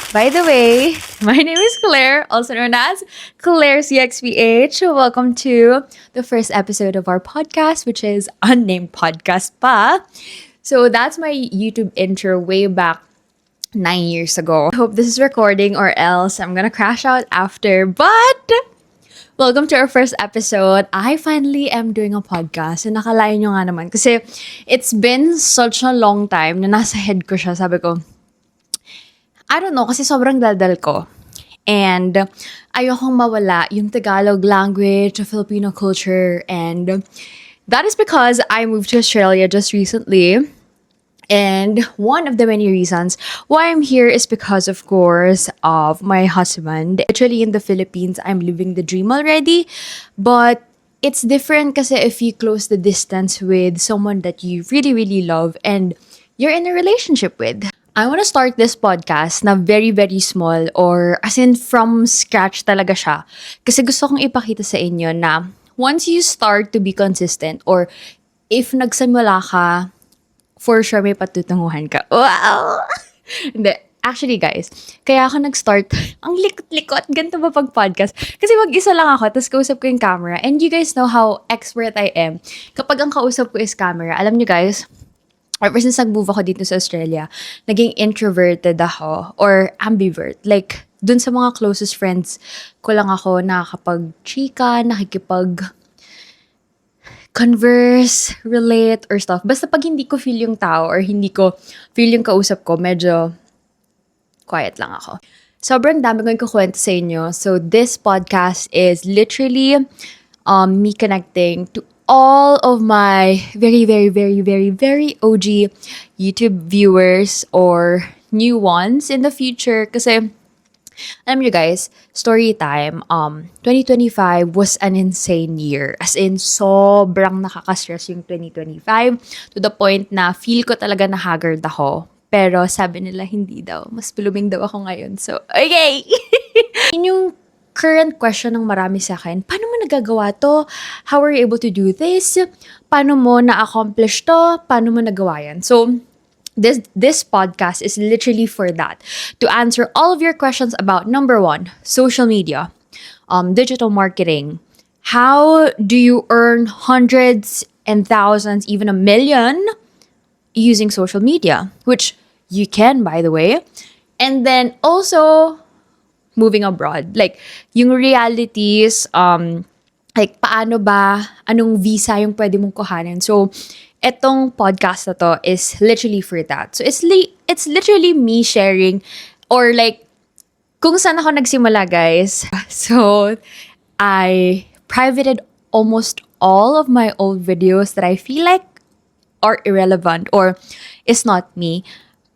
By the way, my name is Claire, also known as Claire CXPH. Welcome to the first episode of our podcast, which is Unnamed Podcast pa. So that's my YouTube intro way back 9 years ago. I hope this is recording or else I'm gonna crash out after. But welcome to our first episode. I finally am doing a podcast. And nakalain nyo nga naman. Kasi it's been such a long time na nasa head ko siya. Sabi ko, I don't know, kasi sobrang daldal ko. And ayokong mawala yung Tagalog language, the Filipino culture. And that is because I moved to Australia just recently. And one of the many reasons why I'm here is because, of course, of my husband. Actually, in the Philippines, I'm living the dream already. But it's different kasi if you close the distance with someone that you really, really love and you're in a relationship with. I want to start this podcast na very, very small or as in from scratch talaga siya. Kasi gusto kong ipakita sa inyo na once you start to be consistent or if nagsimula ka, for sure may patutunguhan ka. Wow! Hindi. Actually, guys, kaya ako nag-start, ang likot-likot, ganito ba pag-podcast? Kasi mag-isa lang ako, tapos kausap ko yung camera. And you guys know how expert I am. Kapag ang kausap ko is camera, alam nyo guys, ever since nag-move ako dito sa Australia, naging introverted ako or ambivert. Like, dun sa mga closest friends ko lang ako nakakapag-chika, nakikipag-converse, relate, or stuff. Basta pag hindi ko feel yung tao or hindi ko feel yung kausap ko, medyo quiet lang ako. Sobrang dami ko yung kukwento sa inyo. So, this podcast is literally me connecting to all of my very, very, very, very, very OG YouTube viewers or new ones in the future. Kasi, alam nyo guys, story time, 2025 was an insane year. As in, sobrang nakaka-stress yung 2025 to the point na feel ko talaga na haggard ako. Pero sabi nila, hindi daw. Mas blooming daw ako ngayon. So, okay! Yun yung current question ng marami sa akin, paano mo nagagawa to? How are you able to do this? Paano mo na-accomplish to? Paano mo nagawa yan? So, this podcast is literally for that. To answer all of your questions about, number one, social media, digital marketing. How do you earn hundreds and thousands, even a million using social media? Which you can, by the way. And then also, moving abroad. Like, yung realities, like, paano ba, anong visa yung pwede mong kuhanin. So, etong podcast na to is literally for that. So, it's literally me sharing or like, kung saan ako nagsimula, guys. So, I privated almost all of my old videos that I feel like are irrelevant or is not me.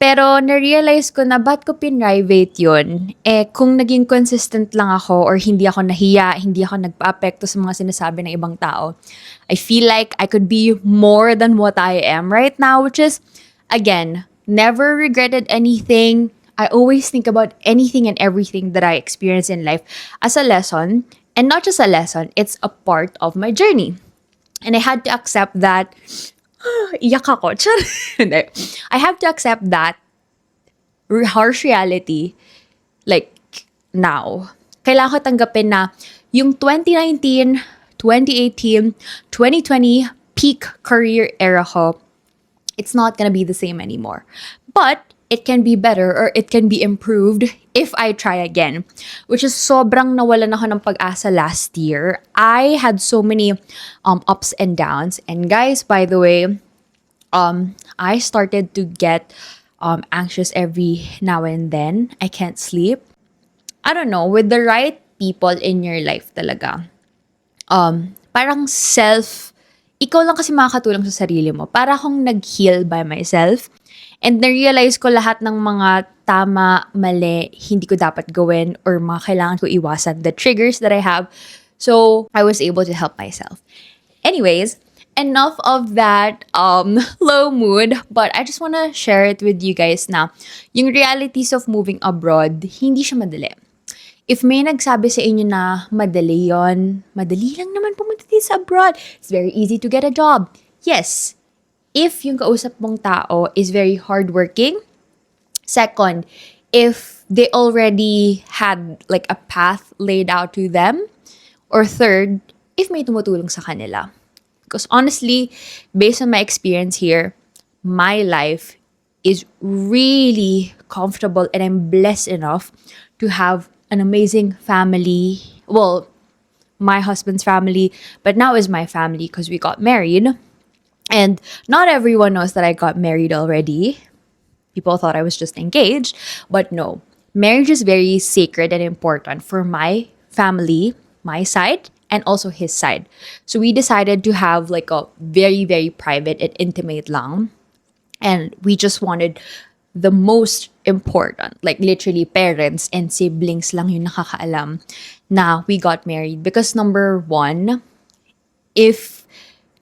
Pero na-realize ko na ba't ko pinrivate yun? Kung naging consistent lang ako or hindi ako nahiya, hindi ako nagpa-apekto sa mga sinasabi ng ibang tao, I feel like I could be more than what I am right now, which is, again, never regretted anything. I always think about anything and everything that I experience in life as a lesson. And not just a lesson, it's a part of my journey. And I had to accept that iyak ako. I have to accept that harsh reality like now. Kailangan ko tanggapin na yung 2019, 2018, 2020 peak career era ko, it's not gonna be the same anymore. But it can be better or it can be improved if I try again. Which is sobrang nawalan ako ng pag-asa last year. I had so many ups and downs. And guys, by the way, I started to get anxious every now and then. I can't sleep. I don't know, with the right people in your life talaga. Parang ikaw lang kasi makakatulong sa sarili mo. Para akong nag-heal by myself. And na-realize ko lahat ng mga tama, mali, hindi ko dapat gawin or mga kailangan ko iwasan. The triggers that I have. So, I was able to help myself. Anyways, enough of that low mood. But I just wanna share it with you guys na yung realities of moving abroad, hindi siya madali. If may nagsabi sa inyo na madali yon, madali lang naman pumunta dito sa abroad. It's very easy to get a job. Yes, if yung kausap mong tao is very hardworking. Second, if they already had like a path laid out to them, or third, if may tumutulong sa kanila. Because honestly, based on my experience here, my life is really comfortable and I'm blessed enough to have an amazing family. Well, my husband's family, but now is my family because we got married. And not everyone knows that I got married already. People thought I was just engaged, but no. Marriage is very sacred and important for my family, my side, and also his side. So we decided to have like a very, very private and intimate lang. And we just wanted the most important, like literally parents and siblings lang yung nakakaalam na we got married. Because number one, if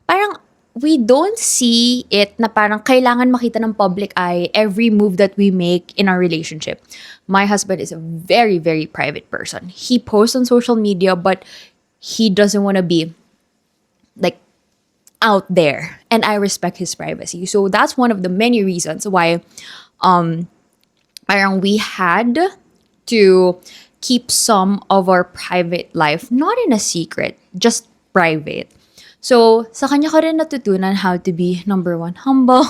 parang we don't see it na parang kailangan makita ng public eye every move that we make in our relationship. My husband is a very, very private person. He posts on social media, but he doesn't want to be like out there. And I respect his privacy. So that's one of the many reasons why parang we had to keep some of our private life not in a secret, just private. So, sa kanya ko rin natutunan how to be, number one, humble.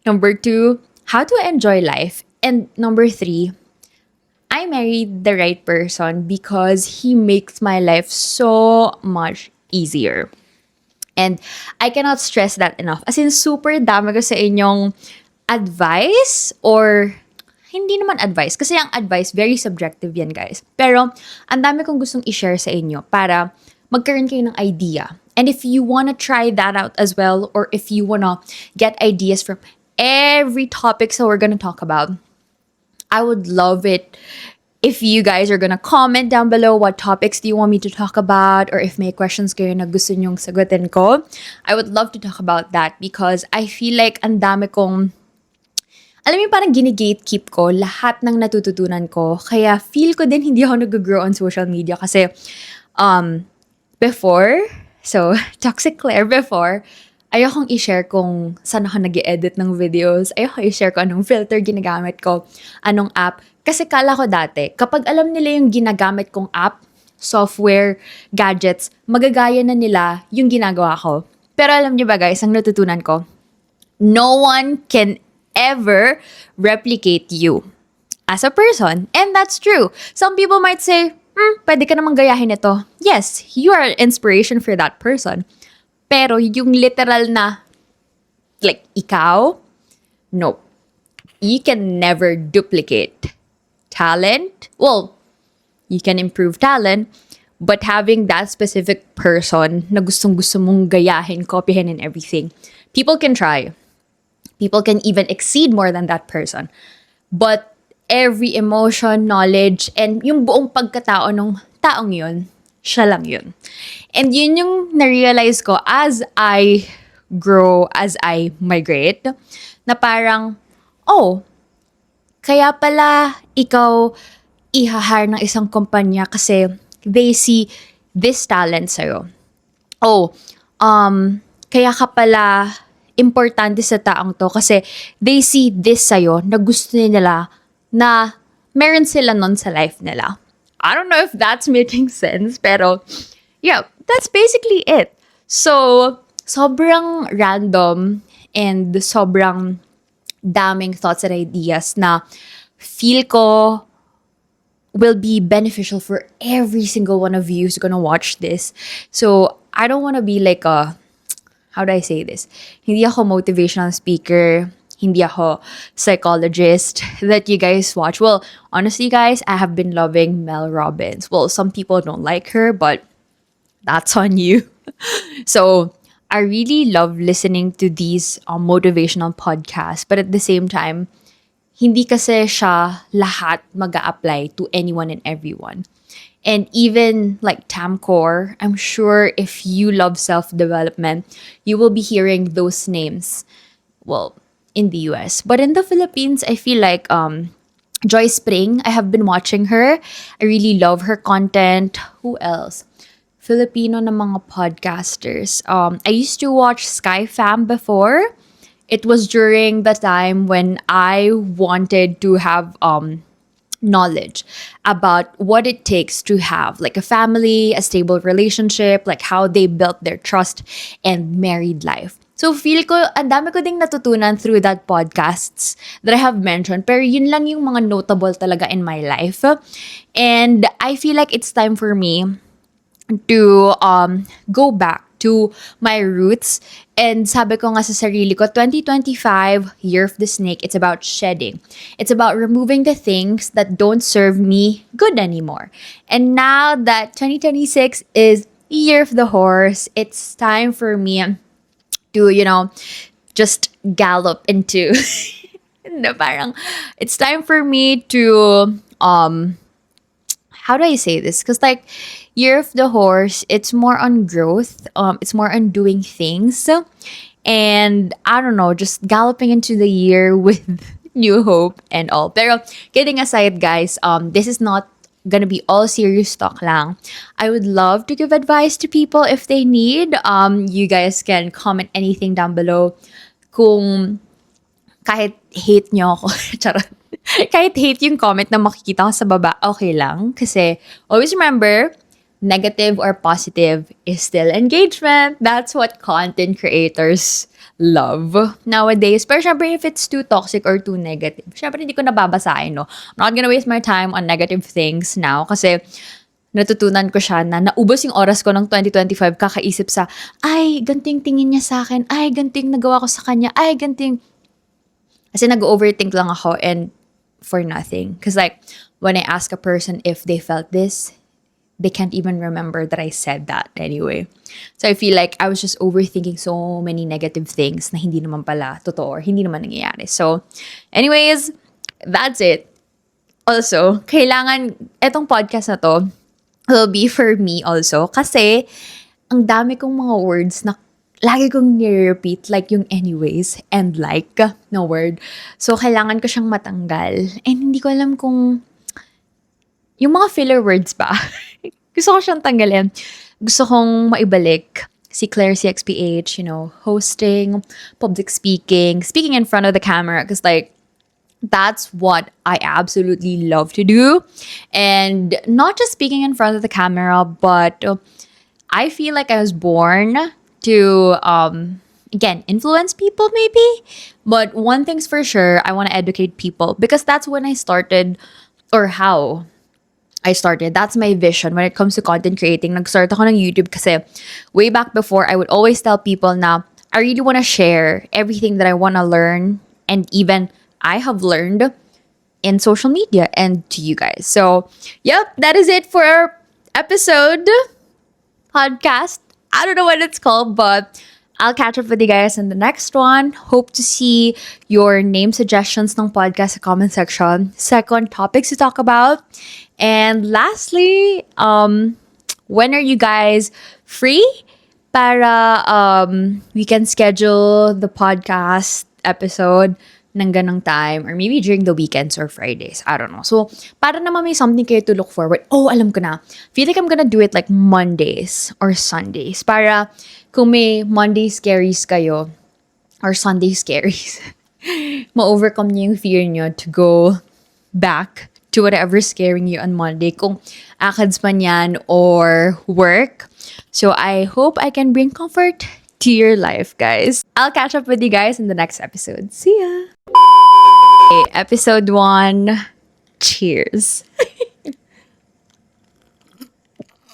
Number two, how to enjoy life. And number three, I married the right person because he makes my life so much easier. And I cannot stress that enough. As in, super dami ko sa inyong advice or hindi naman advice. Kasi ang advice, very subjective yan, guys. Pero, ang dami kong gustong i-share sa inyo para magkaroon kayo ng idea. And if you want to try that out as well, or if you want to get ideas from every topic that we're going to talk about, I would love it if you guys are gonna comment down below what topics do you want me to talk about, or if may questions kayo na gusto nyong sagutin ko. I would love to talk about that because I feel like ang dami kong, alam mo parang gini-gatekeep ko lahat ng natututunan ko. Kaya feel ko din hindi ako nag-grow on social media kasi before, so Toxic Claire before, ayokong i-share kung saan ako nag-edit ng videos. Ayokong i-share kung anong filter ginagamit ko, anong app. Kasi kala ko dati, kapag alam nila yung ginagamit kong app, software, gadgets, magagaya na nila yung ginagawa ko. Pero alam niyo ba guys, ang natutunan ko, no one can ever replicate you as a person. And that's true. Some people might say, pwede ka namang gayahin ito. Yes, you are an inspiration for that person. Pero yung literal na, like, ikaw, no. You can never duplicate talent. Well, you can improve talent, but having that specific person na gustong-gusto mong gayahin, copyhin, and everything, people can try. People can even exceed more than that person. But every emotion, knowledge, and yung buong pagkatao ng taong yun, siya lang yun. And yun yung na-realize ko as I grow, as I migrate, na parang, oh, kaya pala ikaw ihahire ng isang kumpanya kasi they see this talent sa'yo. Oh, kaya ka pala importante sa taong to kasi they see this sa'yo na gusto nila na meron sila nun sa life nila. I don't know if that's making sense, pero yeah, that's basically it. So, sobrang random and sobrang daming thoughts and ideas na feel ko will be beneficial for every single one of you who's gonna watch this. So, I don't want to be like a, how do I say this? Hindi ako motivational speaker, hindi ako psychologist that you guys watch. Well, honestly, guys, I have been loving Mel Robbins. Well, some people don't like her, but that's on you. So, I really love listening to these motivational podcasts. But at the same time, hindi kasi siya lahat mag-a-apply to anyone and everyone. And even like Tamcor, I'm sure if you love self-development, you will be hearing those names. Well, in the US. But in the Philippines, I feel like Joy Spring, I have been watching her. I really love her content. Who else? Filipino na mga podcasters. I used to watch Sky Fam before. It was during the time when I wanted to have knowledge about what it takes to have like a family, a stable relationship, like how they built their trust and married life. So feel ko, ang dami ko ding natutunan through that podcasts that I have mentioned. Pero yun lang yung mga notable talaga in my life. And I feel like it's time for me to go back to my roots. And sabi ko nga sa sarili ko, 2025, year of the snake, it's about shedding. It's about removing the things that don't serve me good anymore. And now that 2026 is year of the horse, it's time for me to, just gallop into, no, parang, it's time for me to, how do I say this? Because like year of the horse, it's more on growth. It's more on doing things, and I don't know, just galloping into the year with new hope and all. Pero kidding aside, guys, this is not gonna be all serious talk lang. I would love to give advice to people if they need. You guys can comment anything down below. Kung kahit hate nyo ako, charot. Kahit hate yung comment na makikita ko sa baba, okay lang. Kasi always remember, negative or positive is still engagement. That's what content creators love nowadays. Pero syempre, if it's too toxic or too negative, syempre hindi ko nababasahin, no? I'm not gonna waste my time on negative things now kasi natutunan ko siya na naubos yung oras ko ng 2025 kakaisip sa, ay, ganting tingin niya sa akin, ay, ganting nagawa ko sa kanya, ay, ganting. Kasi nag-overthink lang ako and for nothing. Because like, when I ask a person if they felt this, they can't even remember that I said that anyway. So I feel like I was just overthinking so many negative things na hindi naman pala totoo or hindi naman nangyayari. So anyways, that's it. Also, kailangan, etong podcast na to will be for me also. Kasi, ang dami kong mga words na lagi kong nire-repeat, like yung anyways and like na word. So, kailangan ko siyang matanggal. And hindi ko alam kung yung mga filler words ba. Gusto ko siyang tanggalin. Gusto kong maibalik si Claire CXPH, hosting, public speaking, speaking in front of the camera. Because like, that's what I absolutely love to do. And not just speaking in front of the camera, but I feel like I was born to, again, influence people maybe. But one thing's for sure, I want to educate people because that's when I started, or how I started. That's my vision when it comes to content creating. Nag-start ako ng YouTube kasi way back before, I would always tell people na I really want to share everything that I want to learn and even I have learned in social media and to you guys. So, yep, that is it for our episode podcast. I don't know what it's called, but I'll catch up with you guys in the next one. Hope to see your name suggestions ng podcast sa comment section. Second, topics to talk about. And lastly, when are you guys free para we can schedule the podcast episode ng ganong time or maybe during the weekends or Fridays. I don't know. So, para naman may something kayo to look forward. Oh, alam ko na. Feel like I'm gonna do it like Mondays or Sundays. Para kung may Monday scaries kayo or Sunday scaries, ma-overcome niyo yung fear niyo to go back to whatever scaring you on Monday. Kung ACADS man yan or work. So, I hope I can bring comfort to your life, guys. I'll catch up with you guys in the next episode. See ya! Okay, episode 1. Cheers.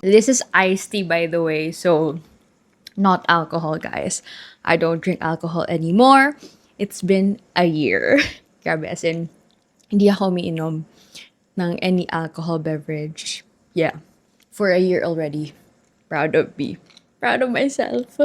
This is iced tea, by the way. So, not alcohol, guys. I don't drink alcohol anymore. It's been a year. Grabe, as in, hindi ako umiinom ng any alcohol beverage. Yeah. For a year already. Proud of me. Proud of myself.